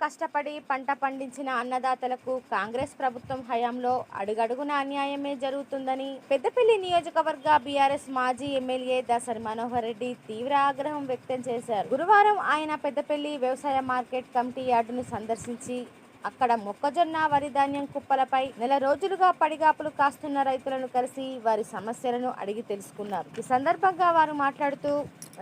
కష్టపడి పంట పండించిన అన్నదాతలకు కాంగ్రెస్ ప్రభుత్వం హయాంలో అడుగడుగున అన్యాయమే జరుగుతుందని పెద్దపల్లి నియోజకవర్గ బీఆర్ఎస్ మాజీ ఎమ్మెల్యే దాసరి మనోహర్ రెడ్డి తీవ్ర ఆగ్రహం వ్యక్తం చేశారు. గురువారం ఆయన పెద్దపల్లి వ్యవసాయ మార్కెట్ కమిటీ యార్డును సందర్శించి అక్కడ మొక్కజొన్న, వరి ధాన్యం కుప్పలపై నెల రోజులుగా పడిగాపులు కాస్తున్న రైతులను కలిసి వారి సమస్యలను అడిగి తెలుసుకున్నారు. ఈ సందర్భంగా వారు మాట్లాడుతూ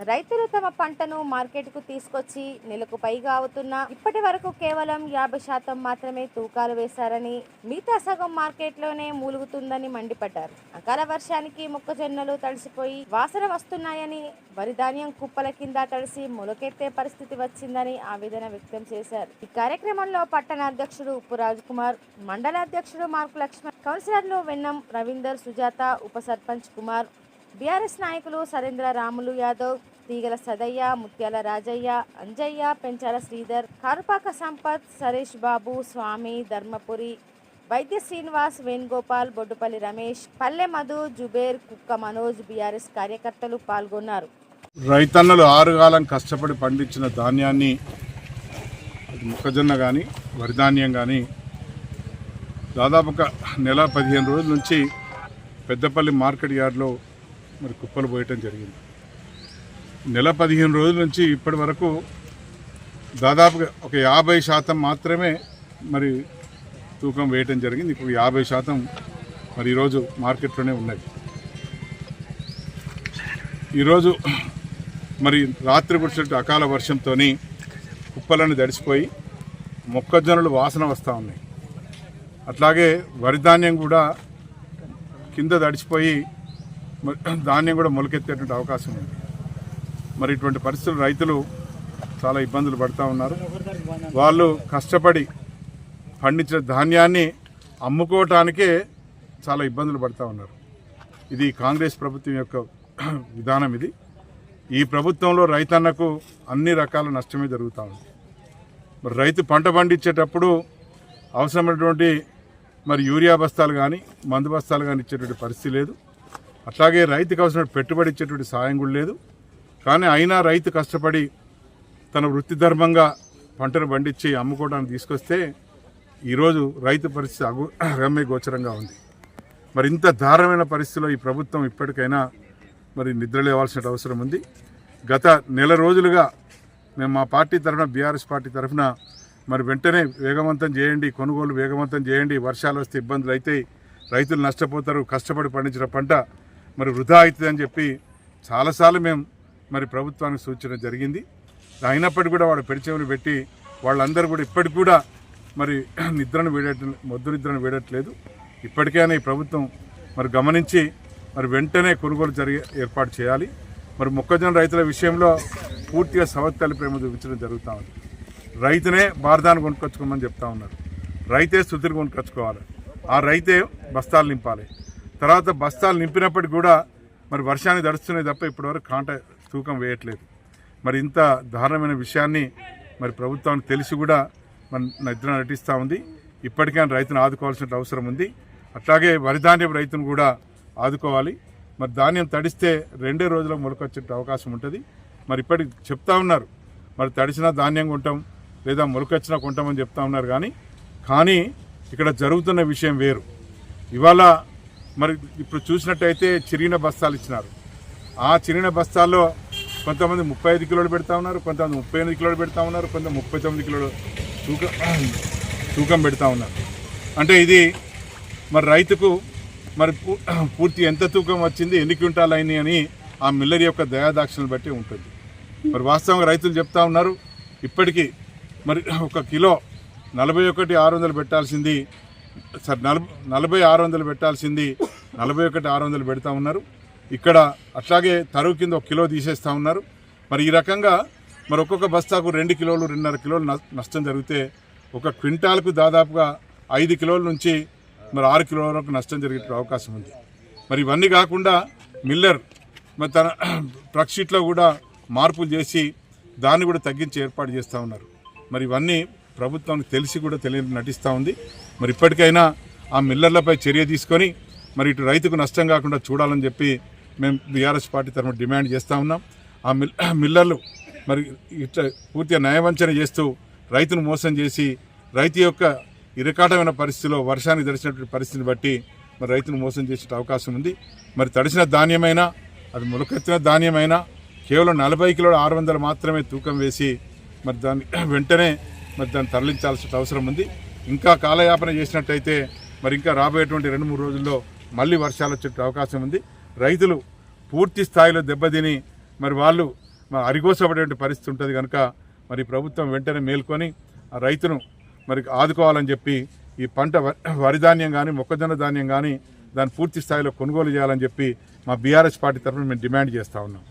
రైతులు తమ పంటను మార్కెట్కు తీసుకొచ్చి నెలకు పైగా అవుతున్నా ఇప్పటి వరకు కేవలం 50% మాత్రమే తూకాలు వేశారని, మిగతా సగం మార్కెట్లోనే మూలుగుతుందని మండిపడ్డారు. అకాల వర్షానికి మొక్కజొన్నలు తడిసిపోయి వాసన వస్తున్నాయని, వరి ధాన్యం కుప్పల కింద తడిసి మొలకెత్తే పరిస్థితి వచ్చిందని ఆవేదన వ్యక్తం చేశారు. ఈ కార్యక్రమంలో పట్టణ అధ్యక్షుడు ఉప్పు రాజ్ కుమార్, మండల అధ్యక్షుడు మార్కు లక్ష్మణ్, కౌన్సిలర్లు వెన్నం రవీందర్, సుజాత, ఉప సర్పంచ్ కుమార్, బీఆర్ఎస్ నాయకులు సరేంద్ర, రాములు యాదవ్, తీగల సదయ్య, ముత్యాల రాజయ్య, అంజయ్య, పెంచాల శ్రీధర్, కారుపాక సంపత్, సరేష్ బాబు, స్వామి, ధర్మపురి, వైద్య శ్రీనివాస్, వేణుగోపాల్, బొడ్డుపల్లి రమేష్, పల్లె మధు, జుబేర్, కుక్క మనోజ్, బీఆర్ఎస్ కార్యకర్తలు పాల్గొన్నారు. రైతన్నలు ఆరుగాలం కష్టపడి పండించిన ధాన్యాన్ని, అది మొక్కజొన్న కానీ వరి ధాన్యం కానీ దాదాపు ఒక నెల 15 రోజుల నుంచి పెద్దపల్లి మార్కెట్ యార్డ్లో మరి కుప్పలు పోయటం జరిగింది. నెల 15 రోజుల నుంచి ఇప్పటి వరకు దాదాపుగా ఒక 50% మాత్రమే మరి తూకం వేయటం జరిగింది. ఇప్పుడు 50% మరి ఈరోజు మార్కెట్లోనే ఉన్నది. ఈరోజు మరి రాత్రి కురిసినట్టు అకాల వర్షంతో కుప్పలను తడిసిపోయి మొక్కజొన్నలు వాసన వస్తూ ఉన్నాయి. అట్లాగే వరి ధాన్యం కూడా కింద తడిసిపోయి ధాన్యం కూడా మొలకెత్తేటువంటి అవకాశం ఉంది. మరి ఇటువంటి పరిస్థితులు రైతులు చాలా ఇబ్బందులు పడుతూ ఉన్నారు. వాళ్ళు కష్టపడి పండించిన ధాన్యాన్ని అమ్ముకోవటానికే చాలా ఇబ్బందులు పడుతూ ఉన్నారు. ఇది కాంగ్రెస్ ప్రభుత్వం యొక్క విధానం. ఇది ఈ ప్రభుత్వంలో రైతన్నకు అన్ని రకాల నష్టమే జరుగుతూ ఉంది. మరి రైతు పంట పండించేటప్పుడు అవసరమైనటువంటి మరి యూరియా బస్తాలు కానీ మందు బస్తాలు కానీ ఇచ్చేటువంటి పరిస్థితి లేదు. అట్లాగే రైతుకు అవసరమైన పెట్టుబడి ఇచ్చేటువంటి సాయం కూడా లేదు. కానీ అయినా రైతు కష్టపడి తన వృత్తి ధర్మంగా పంటను పండించి అమ్ముకోవడానికి తీసుకొస్తే ఈరోజు రైతు పరిస్థితి అగమ్య గోచరంగా ఉంది. మరి ఇంత దారుణమైన పరిస్థితిలో ఈ ప్రభుత్వం ఇప్పటికైనా మరి నిద్ర లేవాల్సిన అవసరం ఉంది. గత నెల రోజులుగా మేము మా పార్టీ తరఫున, బీఆర్ఎస్ పార్టీ తరఫున మరి వెంటనే వేగవంతం చేయండి, కొనుగోలు వేగవంతం చేయండి, వర్షాలు వస్తే ఇబ్బందులు అవుతాయి, రైతులు నష్టపోతారు, కష్టపడి పండించిన పంట మరి వృధా అవుతుంది అని చెప్పి చాలాసార్లు మేము మరి ప్రభుత్వానికి సూచన జరిగింది. అయినప్పటికీ కూడా వాడు పెడిచెవులు పెట్టి వాళ్ళందరూ కూడా ఇప్పటికి కూడా మరి మొద్దు నిద్రను వీడట్లేదు. ఇప్పటికైనా ఈ ప్రభుత్వం మరి గమనించి మరి వెంటనే కొనుగోలు ఏర్పాటు చేయాలి. మరి మొక్కజొన్న రైతుల విషయంలో పూర్తిగా సవత్తల్లి ప్రేమ చూపించడం జరుగుతూ ఉంది. రైతునే బార్దాన్ని కొనుక్కొచ్చుకోమని చెప్తా ఉన్నారు. రైతే స్థుతిని కొనుక్కొచ్చుకోవాలి. ఆ రైతే బస్తాలు నింపాలి. తర్వాత బస్తాలు నింపినప్పటికీ కూడా మరి వర్షాన్ని దడుస్తున్నాయి తప్ప ఇప్పటివరకు తూకం వేయట్లేదు. మరి ఇంత దారుణమైన విషయాన్ని మరి ప్రభుత్వానికి తెలిసి కూడా మన నిద్ర నటిస్తూ ఉంది. ఇప్పటికైనా రైతును ఆదుకోవాల్సిన అవసరం ఉంది. అట్లాగే వరి ధాన్యం రైతును కూడా ఆదుకోవాలి. మరి ధాన్యం తడిస్తే 2 రోజులకు మొలకొచ్చే అవకాశం ఉంటుంది. మరి ఇప్పటికి చెప్తా ఉన్నారు మరి తడిసిన ధాన్యం కొంటాం లేదా మొలకొచ్చినా కొంటామని చెప్తా ఉన్నారు. కానీ ఇక్కడ జరుగుతున్న విషయం వేరు. ఇవాళ మరి ఇప్పుడు చూసినట్టయితే చిరిగిన బస్తాలు ఇచ్చినారు. ఆ చిరిగిన బస్తాల్లో కొంతమంది 35 కిలోలు పెడతా ఉన్నారు, కొంతమంది 38 కిలోలు పెడతా ఉన్నారు, కొంతమంది 39 కిలోలు తూకం పెడతా ఉన్నారు. అంటే ఇది మరి రైతుకు మరి పూర్తి ఎంత తూకం వచ్చింది, ఎన్ని క్వింటాలు అయినాయి అని ఆ మిల్లర్ యొక్క దయాదాక్షిణను బట్టి ఉంటుంది. మరి వాస్తవంగా రైతులు చెప్తా ఉన్నారు ఇప్పటికీ మరి 1 కిలో 41,600 పెట్టాల్సింది, 40,600 పెట్టాల్సింది 41,600 పెడతా ఉన్నారు. ఇక్కడ అట్లాగే తరువు కింద 1 కిలో తీసేస్తూ ఉన్నారు. మరి ఈ రకంగా మరి ఒక్కొక్క బస్తాకు 2 కిలోలు 2.5 కిలోలు నష్టం జరిగితే 1 క్వింటాల్కు దాదాపుగా 5 కిలోల నుంచి మరి 6 కిలోల వరకు నష్టం జరిగే అవకాశం ఉంది. మరి ఇవన్నీ కాకుండా మిల్లర్ మరి తన ట్రక్ షీట్లో కూడా మార్పులు చేసి దాన్ని కూడా తగ్గించి ఏర్పాటు చేస్తూ ఉన్నారు. మరి ఇవన్నీ ప్రభుత్వానికి తెలిసి కూడా తెలియని నటిస్తూ ఉంది. మరి ఇప్పటికైనా ఆ మిల్లర్లపై చర్య తీసుకొని మరి ఇటు రైతుకు నష్టం కాకుండా చూడాలని చెప్పి మేము బీఆర్ఎస్ పార్టీ తరఫున డిమాండ్ చేస్తూ ఉన్నాం. ఆ మిల్లర్లు మరి ఇట్లా పూర్తిగా నయవంచన చేస్తూ రైతును మోసం చేసి రైతు యొక్క ఇరకాటమైన పరిస్థితిలో వర్షానికి తడిసినటువంటి పరిస్థితిని బట్టి మరి రైతును మోసం చేసే అవకాశం ఉంది. మరి తడిసిన ధాన్యమైనా అది మొలకెత్తిన ధాన్యమైనా కేవలం 40 కిలోల 600 మాత్రమే తూకం వేసి మరి దాన్ని వెంటనే మరి దాన్ని తరలించాల్సిన అవసరం ఉంది. ఇంకా కాలయాపన చేసినట్టయితే మరి ఇంకా రాబోయేటువంటి 2-3 రోజుల్లో మళ్ళీ వర్షాలు వచ్చే అవకాశం ఉంది. రైతులు పూర్తి స్థాయిలో దెబ్బతిని మరి వాళ్ళు అరిగోసపడేటువంటి పరిస్థితి ఉంటుంది కనుక మరి ప్రభుత్వం వెంటనే మేల్కొని ఆ రైతును మరి ఆదుకోవాలని చెప్పి ఈ పంట వరి ధాన్యం కానీ మొక్కజొన్న ధాన్యం కానీ దాన్ని పూర్తి స్థాయిలో కొనుగోలు చేయాలని చెప్పి మా బీఆర్ఎస్ పార్టీ తరఫున మేము డిమాండ్ చేస్తూ ఉన్నాం.